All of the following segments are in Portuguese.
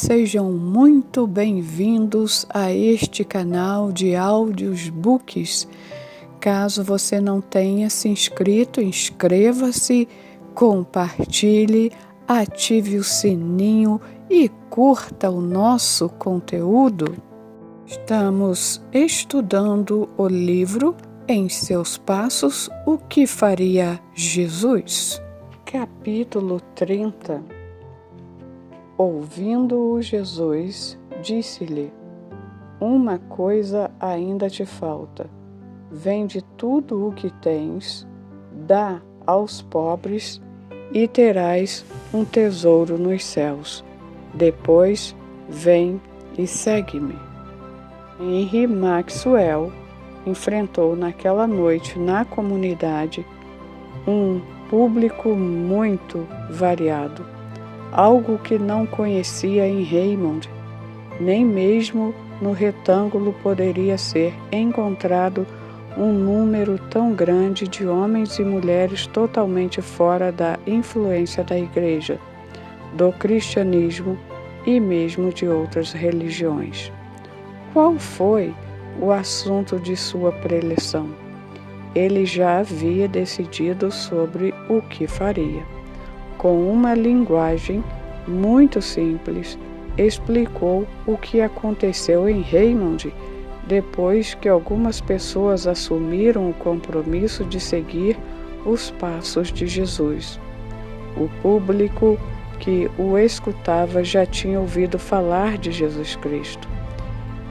Sejam muito bem-vindos a este canal de áudios books. Caso você não tenha se inscrito, inscreva-se, compartilhe, ative o sininho e curta o nosso conteúdo. Estamos estudando o livro Em Seus Passos, o que faria Jesus? Capítulo 30. Ouvindo-o Jesus, disse-lhe: Uma coisa ainda te falta. Vende tudo o que tens, dá aos pobres e terás um tesouro nos céus. Depois, vem e segue-me. Henry Maxwell enfrentou naquela noite na comunidade um público muito variado, algo que não conhecia em Raymond. Nem mesmo no retângulo poderia ser encontrado um número tão grande de homens e mulheres totalmente fora da influência da igreja, do cristianismo e mesmo de outras religiões. Qual foi o assunto de sua preleção? Ele já havia decidido sobre o que faria. Com uma linguagem muito simples, explicou o que aconteceu em Raymond depois que algumas pessoas assumiram o compromisso de seguir os passos de Jesus. O público que o escutava já tinha ouvido falar de Jesus Cristo.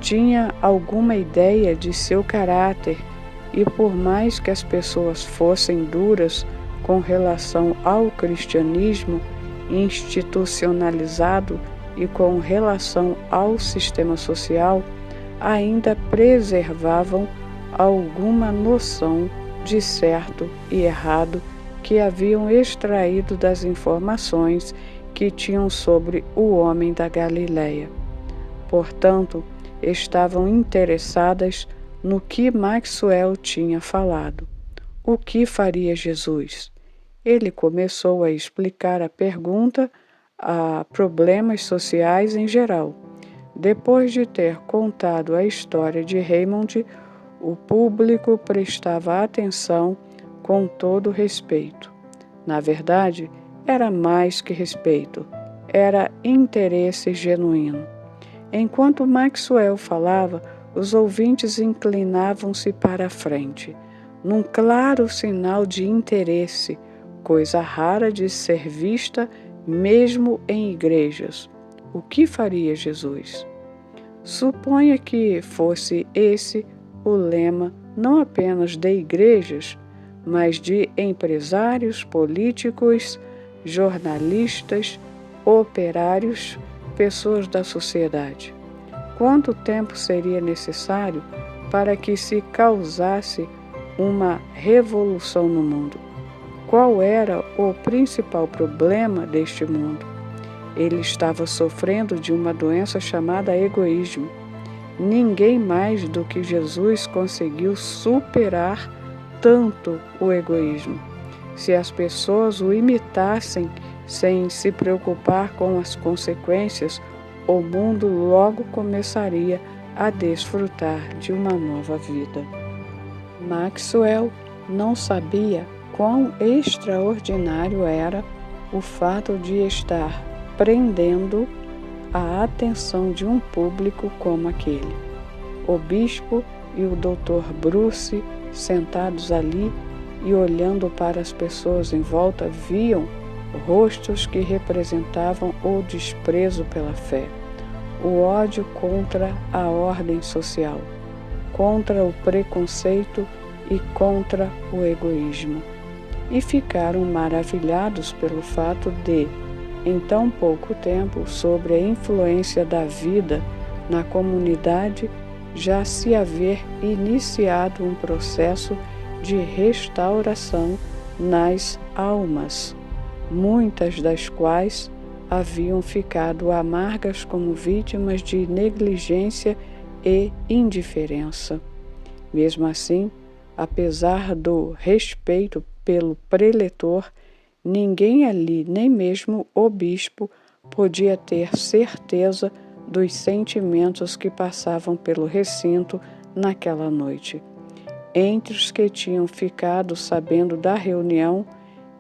Tinha alguma ideia de seu caráter e, por mais que as pessoas fossem duras com relação ao cristianismo institucionalizado e com relação ao sistema social, ainda preservavam alguma noção de certo e errado que haviam extraído das informações que tinham sobre o homem da Galileia. Portanto, estavam interessadas no que Maxwell tinha falado. O que faria Jesus? Ele começou a explicar a pergunta a problemas sociais em geral. Depois de ter contado a história de Raymond, o público prestava atenção com todo respeito. Na verdade, era mais que respeito, era interesse genuíno. Enquanto Maxwell falava, os ouvintes inclinavam-se para a frente, num claro sinal de interesse, coisa rara de ser vista mesmo em igrejas. O que faria Jesus? Suponha que fosse esse o lema não apenas de igrejas, mas de empresários, políticos, jornalistas, operários, pessoas da sociedade. Quanto tempo seria necessário para que se causasse uma revolução no mundo? Qual era o principal problema deste mundo? Ele estava sofrendo de uma doença chamada egoísmo. Ninguém mais do que Jesus conseguiu superar tanto o egoísmo. Se as pessoas o imitassem sem se preocupar com as consequências, o mundo logo começaria a desfrutar de uma nova vida. Maxwell não sabia quão extraordinário era o fato de estar prendendo a atenção de um público como aquele. O bispo e o Dr. Bruce, sentados ali e olhando para as pessoas em volta, viam rostos que representavam o desprezo pela fé, o ódio contra a ordem social, contra o preconceito e contra o egoísmo. E ficaram maravilhados pelo fato de, em tão pouco tempo, sobre a influência da vida na comunidade, já se haver iniciado um processo de restauração nas almas, muitas das quais haviam ficado amargas como vítimas de negligência e indiferença. Mesmo assim, apesar do respeito pelo preletor, ninguém ali, nem mesmo o bispo, podia ter certeza dos sentimentos que passavam pelo recinto naquela noite. Entre os que tinham ficado sabendo da reunião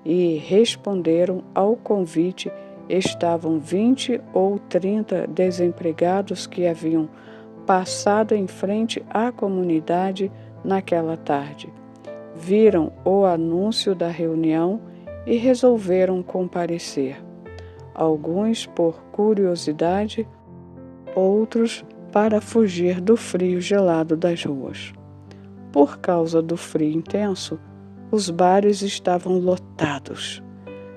e responderam ao convite estavam 20 ou 30 desempregados que haviam passado em frente à comunidade naquela tarde. Viram o anúncio da reunião e resolveram comparecer. Alguns por curiosidade, outros para fugir do frio gelado das ruas. Por causa do frio intenso, os bares estavam lotados,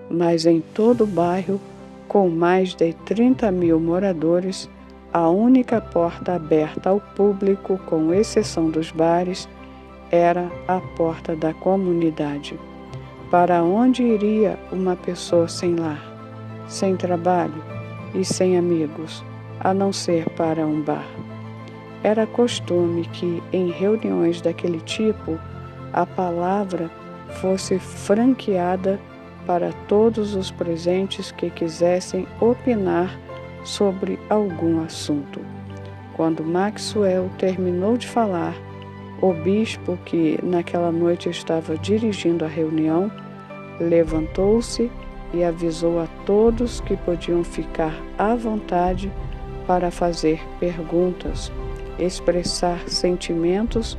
mas em todo o bairro, com mais de 30.000 moradores, a única porta aberta ao público, com exceção dos bares, era a porta da comunidade. Para onde iria uma pessoa sem lar, sem trabalho e sem amigos, a não ser para um bar? Era costume que, em reuniões daquele tipo, a palavra fosse franqueada para todos os presentes que quisessem opinar sobre algum assunto. Quando Maxwell terminou de falar, o bispo, que naquela noite estava dirigindo a reunião, levantou-se e avisou a todos que podiam ficar à vontade para fazer perguntas, expressar sentimentos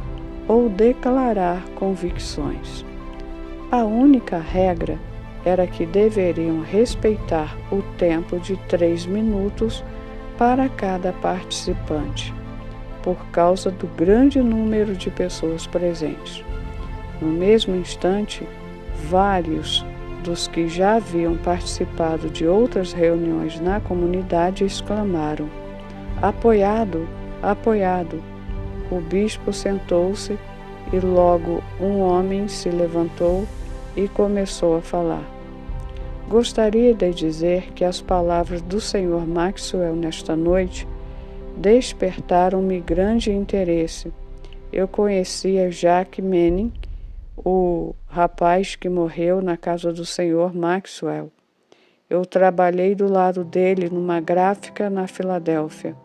ou declarar convicções. A única regra era que deveriam respeitar o tempo de 3 minutos para cada participante, por causa do grande número de pessoas presentes. No mesmo instante, vários dos que já haviam participado de outras reuniões na comunidade exclamaram: "Apoiado, apoiado!" O bispo sentou-se e logo um homem se levantou e começou a falar. Gostaria de dizer que as palavras do Sr. Maxwell nesta noite despertaram-me grande interesse. Eu conhecia Jack Manning, o rapaz que morreu na casa do Sr. Maxwell. Eu trabalhei do lado dele numa gráfica na Filadélfia.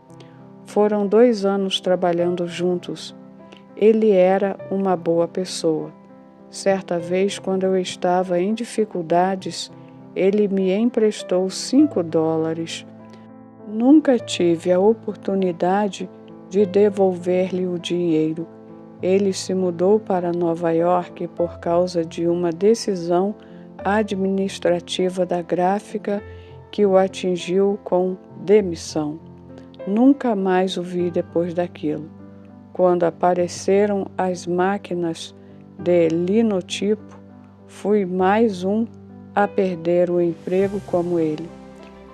Foram 2 anos trabalhando juntos. Ele era uma boa pessoa. Certa vez, quando eu estava em dificuldades, ele me emprestou $5. Nunca tive a oportunidade de devolver-lhe o dinheiro. Ele se mudou para Nova York por causa de uma decisão administrativa da gráfica que o atingiu com demissão. Nunca mais o vi depois daquilo. Quando apareceram as máquinas de linotipo, fui mais um a perder o emprego como ele.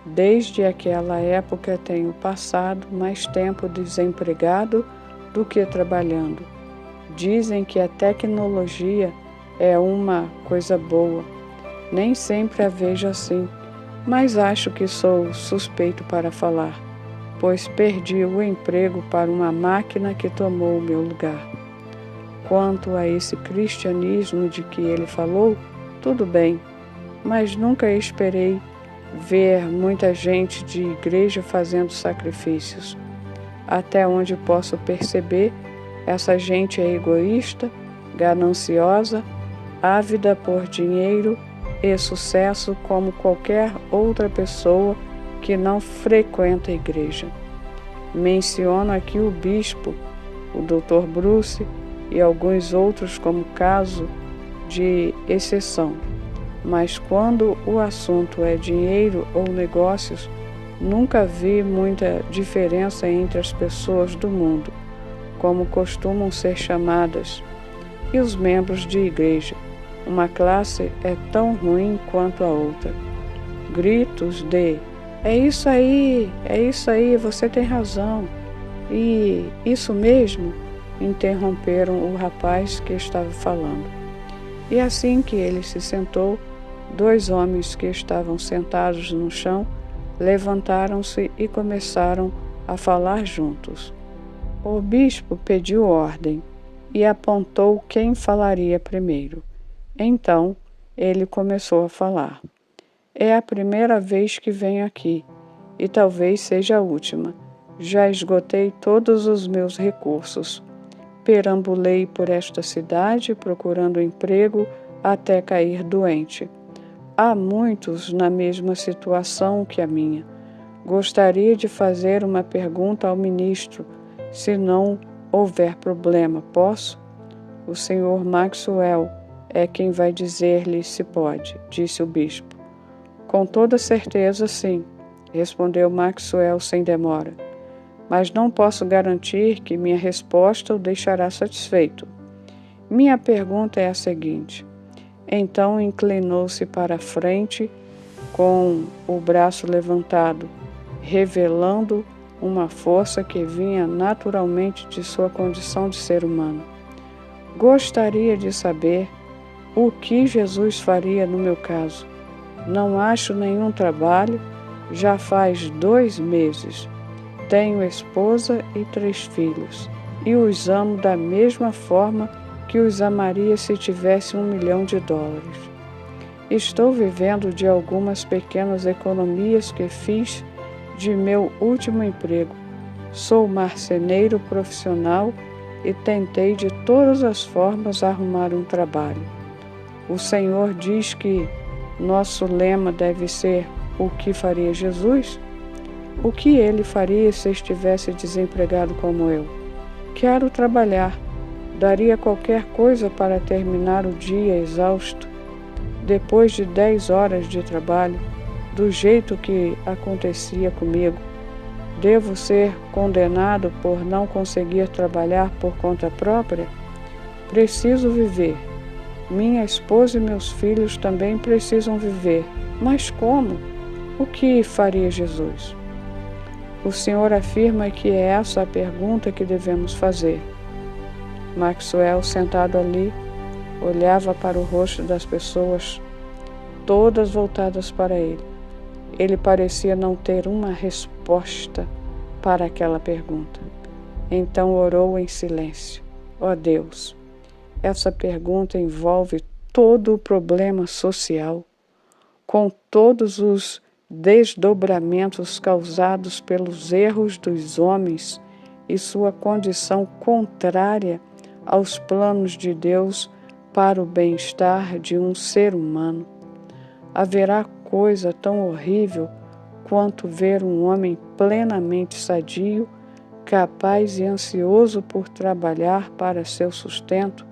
Desde aquela época tenho passado mais tempo desempregado do que trabalhando. Dizem que a tecnologia é uma coisa boa. Nem sempre a vejo assim, mas acho que sou suspeito para falar, pois perdi o emprego para uma máquina que tomou o meu lugar. Quanto a esse cristianismo de que ele falou, tudo bem, mas nunca esperei ver muita gente de igreja fazendo sacrifícios. Até onde posso perceber, essa gente é egoísta, gananciosa, ávida por dinheiro e sucesso como qualquer outra pessoa que não frequenta a igreja. Menciono aqui o bispo, o Dr. Bruce e alguns outros como caso de exceção. Mas quando o assunto é dinheiro ou negócios, nunca vi muita diferença entre as pessoas do mundo, como costumam ser chamadas, e os membros de igreja. Uma classe é tão ruim quanto a outra. Gritos de é isso aí, você tem razão, e isso mesmo, interromperam o rapaz que estava falando. E assim que ele se sentou, 2 homens que estavam sentados no chão levantaram-se e começaram a falar juntos. O bispo pediu ordem e apontou quem falaria primeiro. Então ele começou a falar. É a primeira vez que venho aqui e talvez seja a última. Já esgotei todos os meus recursos. Perambulei por esta cidade procurando emprego até cair doente. Há muitos na mesma situação que a minha. Gostaria de fazer uma pergunta ao ministro. Se não houver problema, posso? O Sr. Maxwell é quem vai dizer-lhe se pode, disse o bispo. Com toda certeza, sim, respondeu Maxwell sem demora. Mas não posso garantir que minha resposta o deixará satisfeito. Minha pergunta é a seguinte. Então inclinou-se para a frente com o braço levantado, revelando uma força que vinha naturalmente de sua condição de ser humano. Gostaria de saber o que Jesus faria no meu caso. Não acho nenhum trabalho, já faz 2 meses. Tenho esposa e 3 filhos, e os amo da mesma forma que os amaria se tivesse $1 milhão. Estou vivendo de algumas pequenas economias que fiz de meu último emprego. Sou marceneiro profissional e tentei de todas as formas arrumar um trabalho. O Senhor diz que nosso lema deve ser: o que faria Jesus? O que ele faria se estivesse desempregado como eu? Quero trabalhar. Daria qualquer coisa para terminar o dia exausto. Depois de 10 horas de trabalho, do jeito que acontecia comigo, devo ser condenado por não conseguir trabalhar por conta própria? Preciso viver. Minha esposa e meus filhos também precisam viver. Mas como? O que faria Jesus? O Senhor afirma que é essa a pergunta que devemos fazer. Maxwell, sentado ali, olhava para o rosto das pessoas, todas voltadas para ele. Ele parecia não ter uma resposta para aquela pergunta. Então orou em silêncio. Ó Deus, essa pergunta envolve todo o problema social, com todos os desdobramentos causados pelos erros dos homens e sua condição contrária aos planos de Deus para o bem-estar de um ser humano. Haverá coisa tão horrível quanto ver um homem plenamente sadio, capaz e ansioso por trabalhar para seu sustento,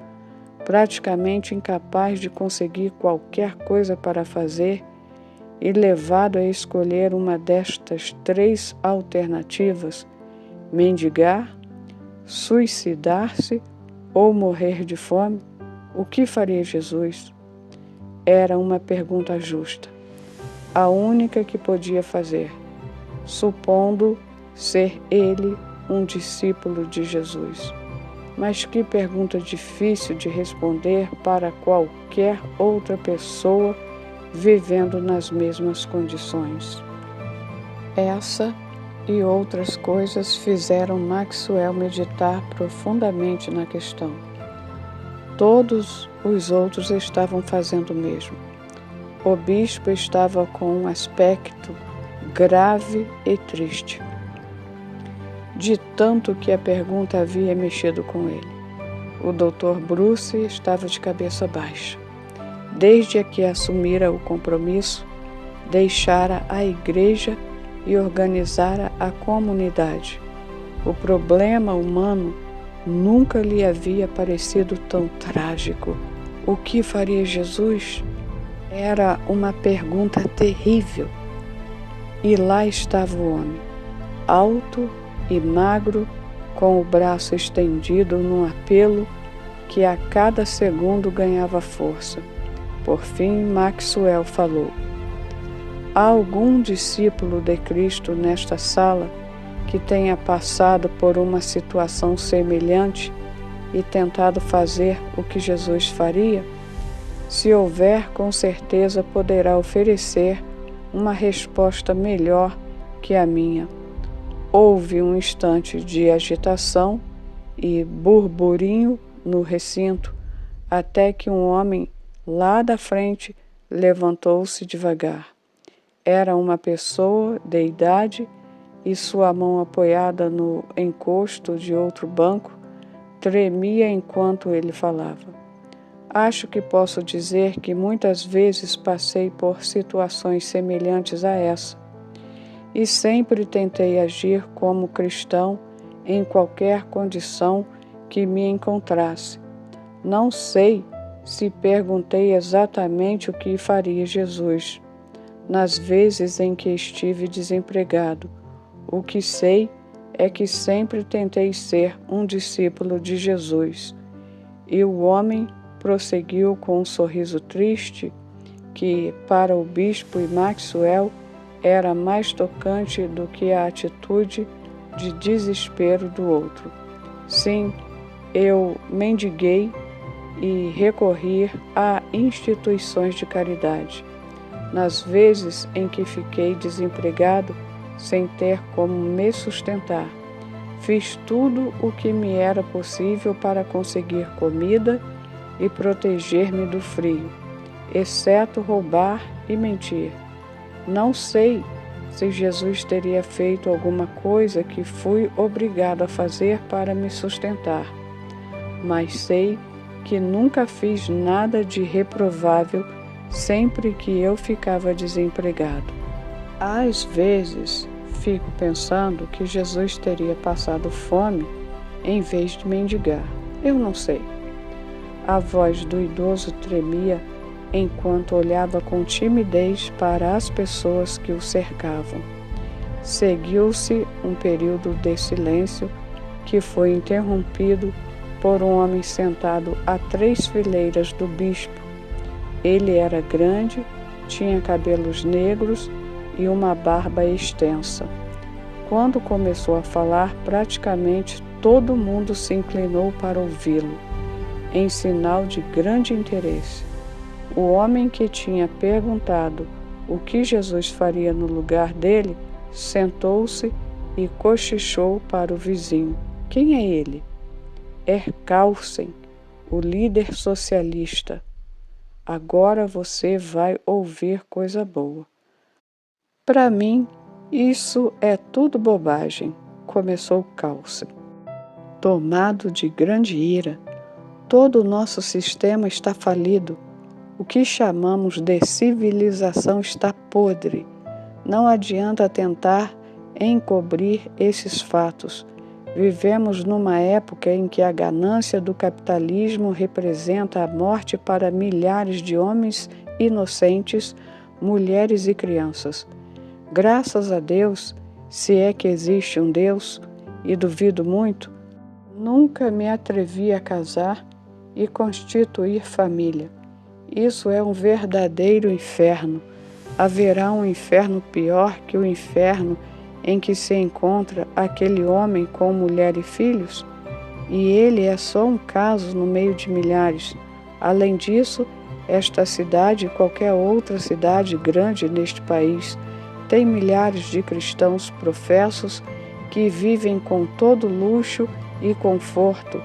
praticamente incapaz de conseguir qualquer coisa para fazer e levado a escolher uma destas 3 alternativas: mendigar, suicidar-se ou morrer de fome? O que faria Jesus? Era uma pergunta justa, a única que podia fazer, supondo ser ele um discípulo de Jesus. Mas que pergunta difícil de responder para qualquer outra pessoa vivendo nas mesmas condições. Essa e outras coisas fizeram Maxwell meditar profundamente na questão. Todos os outros estavam fazendo o mesmo. O bispo estava com um aspecto grave e triste, de tanto que a pergunta havia mexido com ele. O Dr. Bruce estava de cabeça baixa. Desde que assumira o compromisso, deixara a igreja e organizara a comunidade. O problema humano nunca lhe havia parecido tão trágico. O que faria Jesus? Era uma pergunta terrível. E lá estava o homem, alto e magro, com o braço estendido num apelo que a cada segundo ganhava força. Por fim, Maxwell falou: há algum discípulo de Cristo nesta sala que tenha passado por uma situação semelhante e tentado fazer o que Jesus faria? Se houver, com certeza poderá oferecer uma resposta melhor que a minha. Houve um instante de agitação e burburinho no recinto, até que um homem lá da frente levantou-se devagar. Era uma pessoa de idade e sua mão apoiada no encosto de outro banco tremia enquanto ele falava. Acho que posso dizer que muitas vezes passei por situações semelhantes a essa e sempre tentei agir como cristão em qualquer condição que me encontrasse. Não sei se perguntei exatamente o que faria Jesus nas vezes em que estive desempregado. O que sei é que sempre tentei ser um discípulo de Jesus. E o homem prosseguiu com um sorriso triste que, para o bispo e Maxwell, era mais tocante do que a atitude de desespero do outro. Sim, eu mendiguei e recorri a instituições de caridade. Nas vezes em que fiquei desempregado, sem ter como me sustentar, fiz tudo o que me era possível para conseguir comida e proteger-me do frio, exceto roubar e mentir. Não sei se Jesus teria feito alguma coisa que fui obrigado a fazer para me sustentar, mas sei que nunca fiz nada de reprovável sempre que eu ficava desempregado. Às vezes, fico pensando que Jesus teria passado fome em vez de mendigar. Eu não sei. A voz do idoso tremia enquanto olhava com timidez para as pessoas que o cercavam. Seguiu-se um período de silêncio que foi interrompido por um homem sentado a 3 fileiras do bispo. Ele era grande, tinha cabelos negros e uma barba extensa. Quando começou a falar, praticamente todo mundo se inclinou para ouvi-lo, em sinal de grande interesse. O homem que tinha perguntado o que Jesus faria no lugar dele, sentou-se e cochichou para o vizinho. Quem é ele? É Carlsen, o líder socialista. Agora você vai ouvir coisa boa. Para mim, isso é tudo bobagem, começou Carlsen. Tomado de grande ira, todo o nosso sistema está falido. O que chamamos de civilização está podre. Não adianta tentar encobrir esses fatos. Vivemos numa época em que a ganância do capitalismo representa a morte para milhares de homens inocentes, mulheres e crianças. Graças a Deus, se é que existe um Deus, e duvido muito, nunca me atrevi a casar e constituir família. Isso é um verdadeiro inferno. Haverá um inferno pior que o inferno em que se encontra aquele homem com mulher e filhos? E ele é só um caso no meio de milhares. Além disso, esta cidade e qualquer outra cidade grande neste país tem milhares de cristãos professos que vivem com todo luxo e conforto.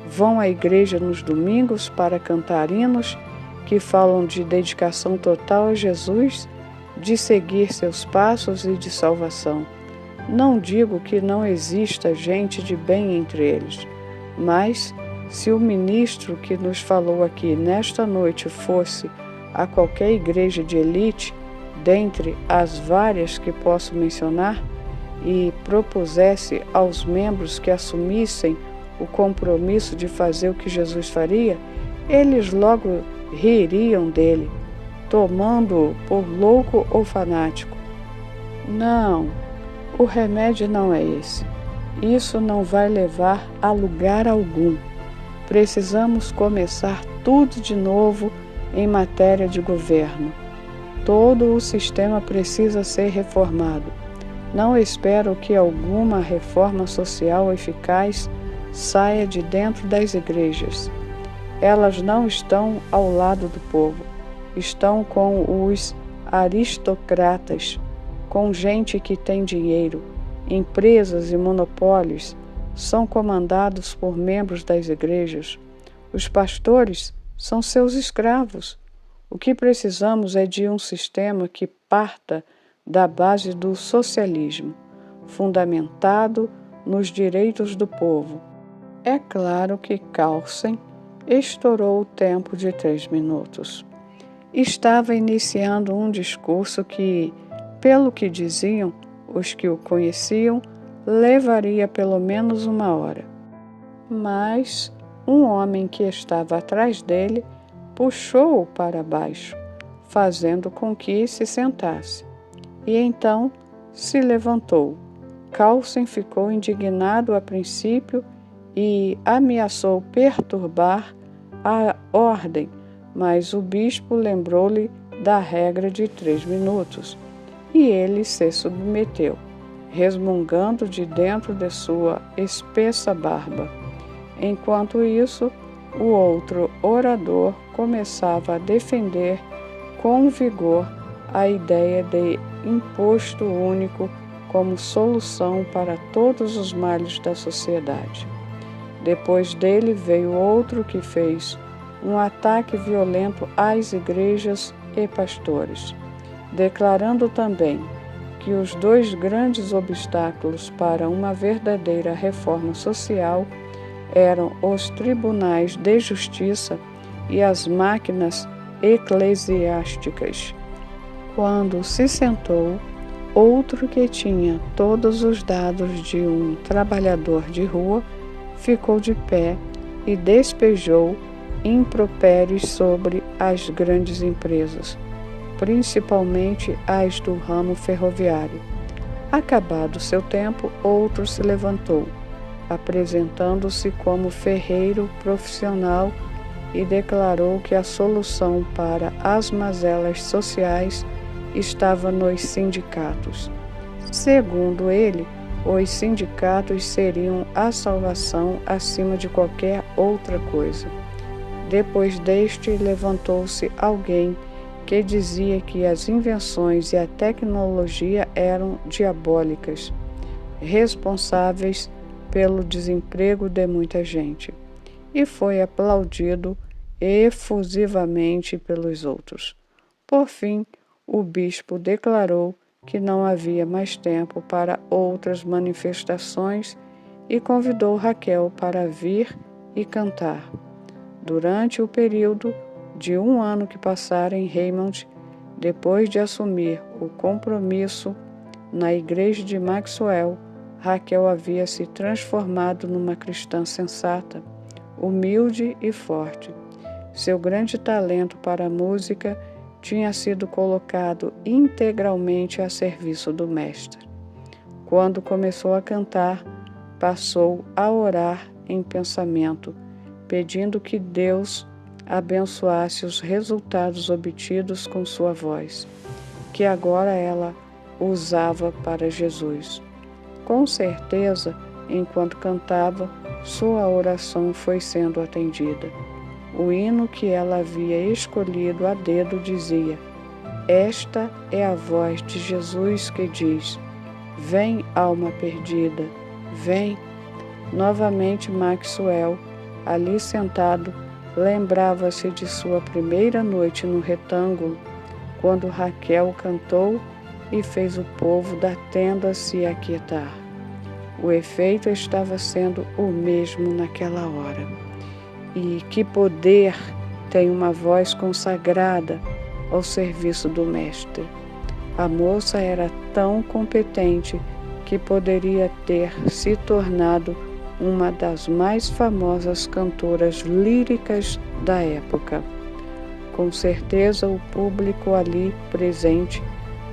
Vão à igreja nos domingos para cantar hinos que falam de dedicação total a Jesus, de seguir seus passos e de salvação. Não digo que não exista gente de bem entre eles, mas se o ministro que nos falou aqui nesta noite fosse a qualquer igreja de elite, dentre as várias que posso mencionar, e propusesse aos membros que assumissem o compromisso de fazer o que Jesus faria, eles logo ririam dele, tomando-o por louco ou fanático. Não, o remédio não é esse. Isso não vai levar a lugar algum. Precisamos começar tudo de novo em matéria de governo. Todo o sistema precisa ser reformado. Não espero que alguma reforma social eficaz saia de dentro das igrejas. Elas não estão ao lado do povo, estão com os aristocratas, com gente que tem dinheiro. Empresas e monopólios são comandados por membros das igrejas. Os pastores são seus escravos. O que precisamos é de um sistema que parta da base do socialismo, fundamentado nos direitos do povo. É claro que Carlsen estourou o tempo de 3 minutos. Estava iniciando um discurso que, pelo que diziam os que o conheciam, levaria pelo menos 1 hora. Mas um homem que estava atrás dele puxou-o para baixo, fazendo com que se sentasse. E então se levantou. Carlsen ficou indignado a princípio e ameaçou perturbar a ordem, mas o bispo lembrou-lhe da regra de 3 minutos e ele se submeteu, resmungando de dentro de sua espessa barba. Enquanto isso, o outro orador começava a defender com vigor a ideia de imposto único como solução para todos os males da sociedade. Depois dele veio outro que fez um ataque violento às igrejas e pastores, declarando também que os 2 grandes obstáculos para uma verdadeira reforma social eram os tribunais de justiça e as máquinas eclesiásticas. Quando se sentou, outro que tinha todos os dados de um trabalhador de rua ficou de pé e despejou impropérios sobre as grandes empresas, principalmente as do ramo ferroviário. Acabado seu tempo, outro se levantou, apresentando-se como ferreiro profissional, e declarou que a solução para as mazelas sociais estava nos sindicatos. Segundo ele, os sindicatos seriam a salvação acima de qualquer outra coisa. Depois deste, levantou-se alguém que dizia que as invenções e a tecnologia eram diabólicas, responsáveis pelo desemprego de muita gente, e foi aplaudido efusivamente pelos outros. Por fim, o bispo declarou que não havia mais tempo para outras manifestações e convidou Raquel para vir e cantar. Durante o período de 1 ano que passara em Raymond, depois de assumir o compromisso na igreja de Maxwell, Raquel havia se transformado numa cristã sensata, humilde e forte. Seu grande talento para a música tinha sido colocado integralmente a serviço do Mestre. Quando começou a cantar, passou a orar em pensamento, pedindo que Deus abençoasse os resultados obtidos com sua voz, que agora ela usava para Jesus. Com certeza, enquanto cantava, sua oração foi sendo atendida. O hino que ela havia escolhido a dedo dizia: "Esta é a voz de Jesus que diz: Vem, alma perdida, vem." Novamente Maxwell, ali sentado, lembrava-se de sua primeira noite no retângulo, quando Raquel cantou e fez o povo da tenda se aquietar. O efeito estava sendo o mesmo naquela hora. E que poder tem uma voz consagrada ao serviço do Mestre. A moça era tão competente que poderia ter se tornado uma das mais famosas cantoras líricas da época. Com certeza o público ali presente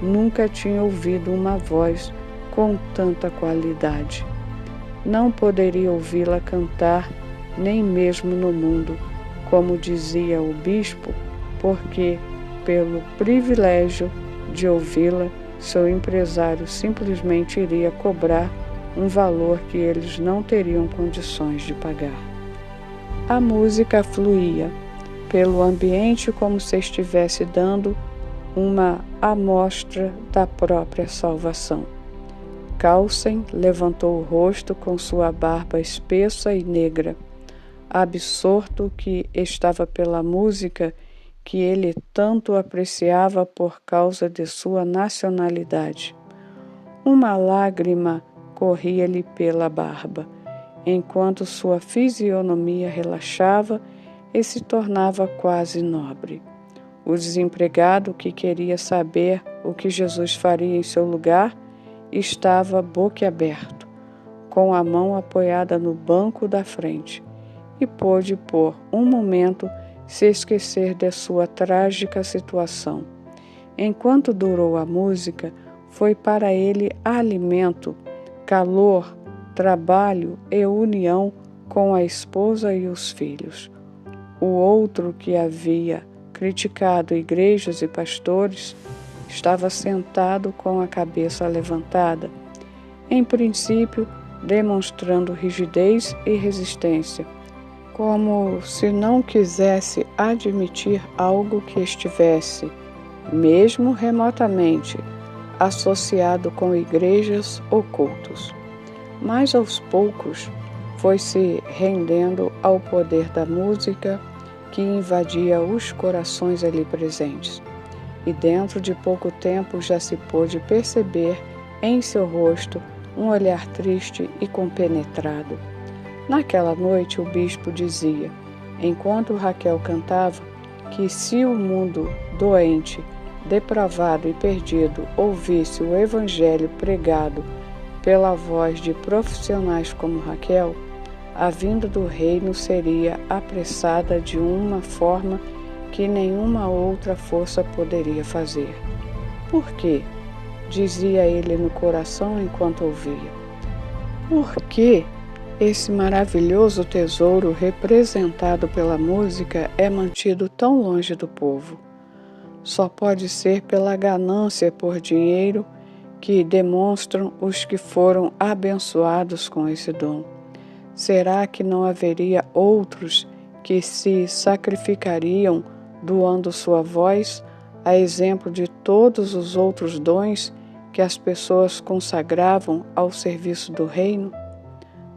nunca tinha ouvido uma voz com tanta qualidade. Não poderia ouvi-la cantar nem mesmo no mundo, como dizia o bispo, porque, pelo privilégio de ouvi-la, seu empresário simplesmente iria cobrar um valor que eles não teriam condições de pagar. A música fluía pelo ambiente como se estivesse dando uma amostra da própria salvação. Carlsen levantou o rosto com sua barba espessa e negra, absorto que estava pela música que ele tanto apreciava por causa de sua nacionalidade. Uma lágrima corria-lhe pela barba, enquanto sua fisionomia relaxava e se tornava quase nobre. O desempregado, que queria saber o que Jesus faria em seu lugar, estava boquiaberto, com a mão apoiada no banco da frente, e pôde por um momento se esquecer de sua trágica situação. Enquanto durou a música, foi para ele alimento, calor, trabalho e união com a esposa e os filhos. O outro, que havia criticado igrejas e pastores, estava sentado com a cabeça levantada, em princípio demonstrando rigidez e resistência, como se não quisesse admitir algo que estivesse, mesmo remotamente, associado com igrejas ou cultos. Mas aos poucos foi se rendendo ao poder da música que invadia os corações ali presentes. E dentro de pouco tempo já se pôde perceber em seu rosto um olhar triste e compenetrado. Naquela noite o bispo dizia, enquanto Raquel cantava, que se o mundo doente, depravado e perdido ouvisse o evangelho pregado pela voz de profissionais como Raquel, a vinda do reino seria apressada de uma forma que nenhuma outra força poderia fazer. Por quê? Dizia ele no coração enquanto ouvia. Por que esse maravilhoso tesouro representado pela música é mantido tão longe do povo? Só pode ser pela ganância por dinheiro que demonstram os que foram abençoados com esse dom. Será que não haveria outros que se sacrificariam doando sua voz, a exemplo de todos os outros dons que as pessoas consagravam ao serviço do reino?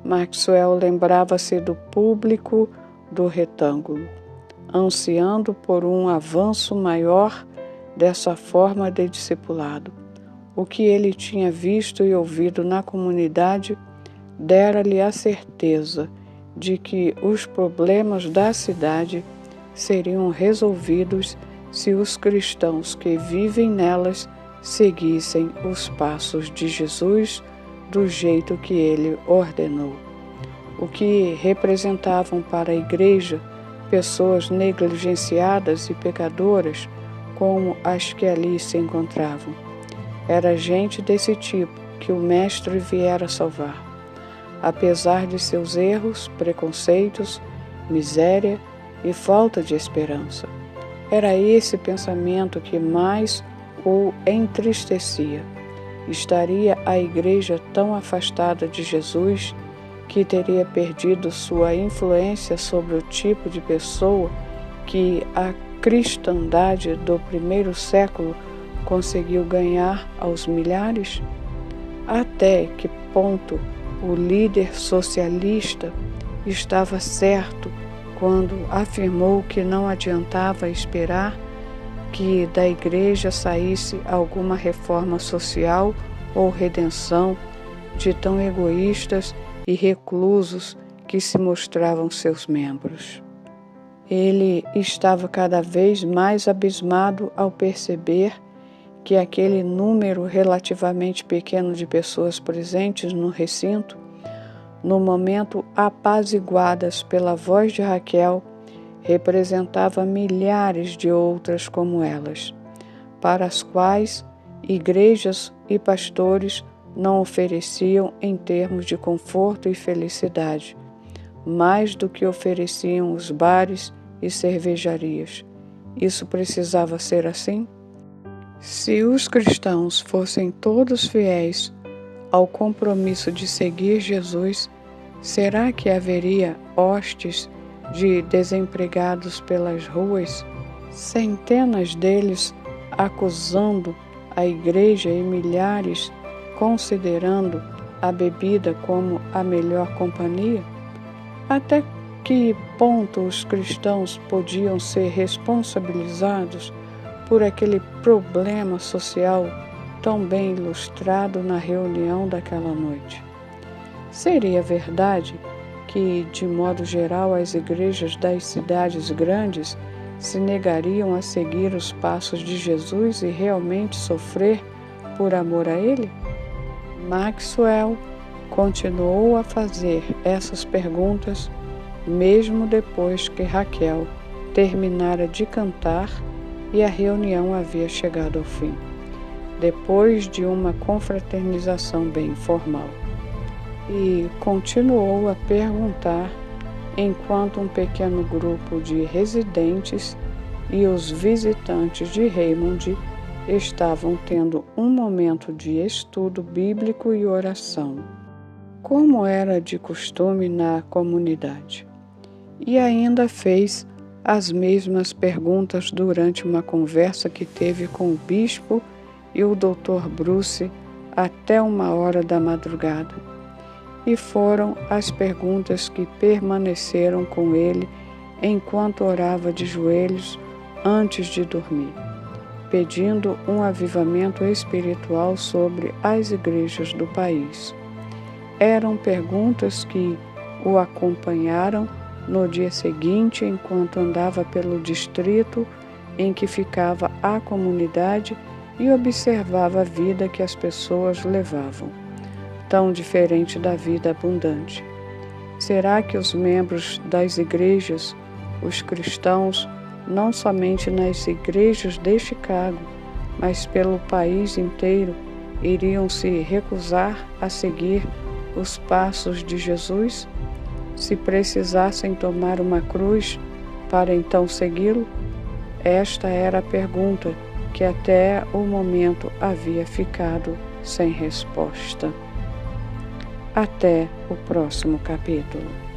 Maxwell lembrava-se do público do retângulo, ansiando por um avanço maior dessa forma de discipulado. O que ele tinha visto e ouvido na comunidade dera-lhe a certeza de que os problemas da cidade seriam resolvidos se os cristãos que vivem nelas seguissem os passos de Jesus do jeito que ele ordenou. O que representavam para a igreja pessoas negligenciadas e pecadoras, como as que ali se encontravam. Era gente desse tipo que o Mestre viera salvar. Apesar de seus erros, preconceitos, miséria e falta de esperança. Era esse pensamento que mais o entristecia. Estaria a igreja tão afastada de Jesus que teria perdido sua influência sobre o tipo de pessoa que a cristandade do primeiro século conseguiu ganhar aos milhares? Até que ponto o líder socialista estava certo quando afirmou que não adiantava esperar que da igreja saísse alguma reforma social ou redenção de tão egoístas e reclusos que se mostravam seus membros. Ele estava cada vez mais abismado ao perceber que aquele número relativamente pequeno de pessoas presentes no recinto, no momento apaziguadas pela voz de Raquel, representava milhares de outras como elas, para as quais igrejas e pastores não ofereciam em termos de conforto e felicidade, mais do que ofereciam os bares e cervejarias. Isso precisava ser assim? Se os cristãos fossem todos fiéis ao compromisso de seguir Jesus, será que haveria hostes de desempregados pelas ruas, centenas deles acusando a igreja e milhares considerando a bebida como a melhor companhia? Até que ponto os cristãos podiam ser responsabilizados por aquele problema social tão bem ilustrado na reunião daquela noite? Seria verdade que, de modo geral, as igrejas das cidades grandes se negariam a seguir os passos de Jesus e realmente sofrer por amor a Ele? Maxwell continuou a fazer essas perguntas mesmo depois que Raquel terminara de cantar e a reunião havia chegado ao fim, depois de uma confraternização bem formal. E continuou a perguntar enquanto um pequeno grupo de residentes e os visitantes de Raymond estavam tendo um momento de estudo bíblico e oração, como era de costume na comunidade. E ainda fez as mesmas perguntas durante uma conversa que teve com o bispo e o Dr. Bruce até 1h da madrugada. E foram as perguntas que permaneceram com ele enquanto orava de joelhos antes de dormir, pedindo um avivamento espiritual sobre as igrejas do país. Eram perguntas que o acompanharam no dia seguinte enquanto andava pelo distrito em que ficava a comunidade e observava a vida que as pessoas levavam, tão diferente da vida abundante. Será que os membros das igrejas, os cristãos, não somente nas igrejas de Chicago, mas pelo país inteiro, iriam se recusar a seguir os passos de Jesus, se precisassem tomar uma cruz para então segui-lo? Esta era a pergunta que até o momento havia ficado sem resposta. Até o próximo capítulo.